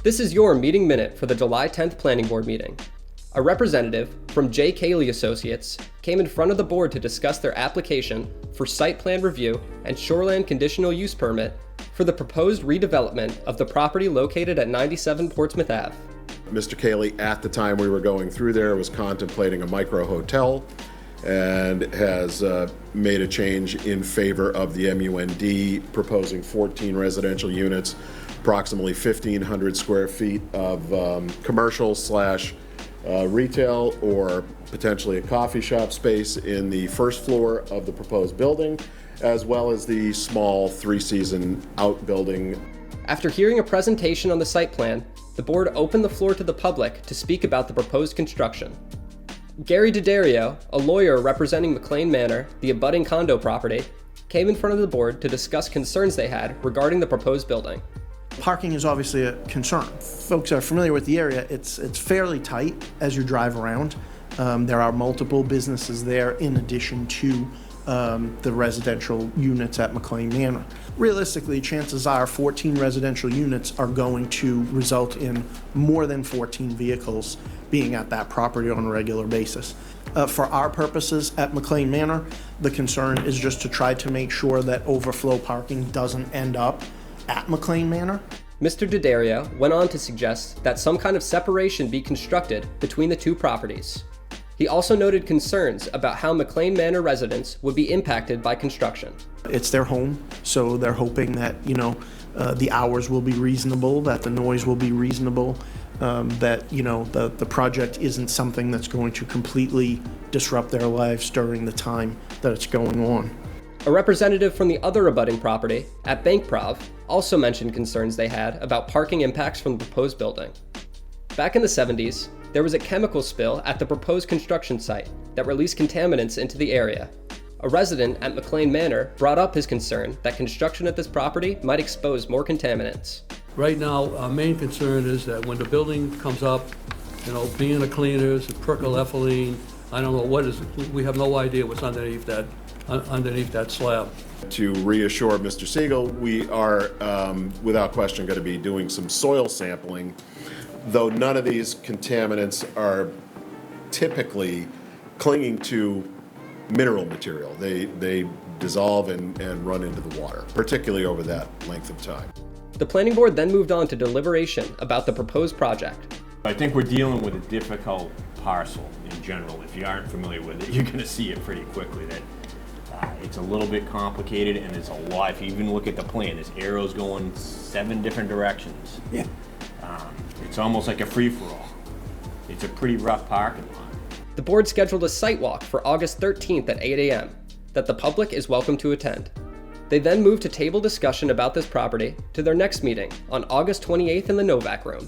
This is your meeting minute for the July 10th Planning Board meeting. A representative from J. Cayley Associates came in front of the board to discuss their application for site plan review and shoreland conditional use permit for the proposed redevelopment of the property located at 97 Portsmouth Ave. Mr. Cayley, at the time we were going through there, was contemplating a micro hotel and has made a change in favor of the MUND, proposing 14 residential units, approximately 1,500 square feet of commercial / retail or potentially a coffee shop space in the first floor of the proposed building, as well as the small 3-season outbuilding. After hearing a presentation on the site plan, the board opened the floor to the public to speak about the proposed construction. Gary D'Addario, a lawyer representing McLean Manor, the abutting condo property, came in front of the board to discuss concerns they had regarding the proposed building. Parking is obviously a concern. Folks are familiar with the area. It's fairly tight as you drive around. There are multiple businesses there in addition to the residential units at McLean Manor. Realistically, chances are 14 residential units are going to result in more than 14 vehicles being at that property on a regular basis. For our purposes at McLean Manor, the concern is just to try to make sure that overflow parking doesn't end up at McLean Manor. Mr. D'Addario went on to suggest that some kind of separation be constructed between the two properties. He also noted concerns about how McLean Manor residents would be impacted by construction. It's their home, so they're hoping that, the hours will be reasonable, that the noise will be reasonable, that, the project isn't something that's going to completely disrupt their lives during the time that it's going on. A representative from the other abutting property at Bank Prov also mentioned concerns they had about parking impacts from the proposed building. Back in the 70s, there was a chemical spill at the proposed construction site that released contaminants into the area. A resident at McLean Manor brought up his concern that construction at this property might expose more contaminants. Right now, our main concern is that when the building comes up, being the cleaners, the perchlorethylene, I don't know what is, we have no idea what's underneath that slab. To reassure Mr. Siegel, we are without question going to be doing some soil sampling, though none of these contaminants are typically clinging to mineral material. They dissolve and run into the water, particularly over that length of time. The planning board then moved on to deliberation about the proposed project. I think we're dealing with a difficult parcel in general. If you aren't familiar with it, you're going to see it pretty quickly that it's a little bit complicated and there's a lot. If you even look at the plan, there's arrows going 7 different directions. Yeah. It's almost like a free-for-all. It's a pretty rough parking lot. The board scheduled a site walk for August 13th at 8 a.m. that the public is welcome to attend. They then moved to table discussion about this property to their next meeting on August 28th in the Novak Room.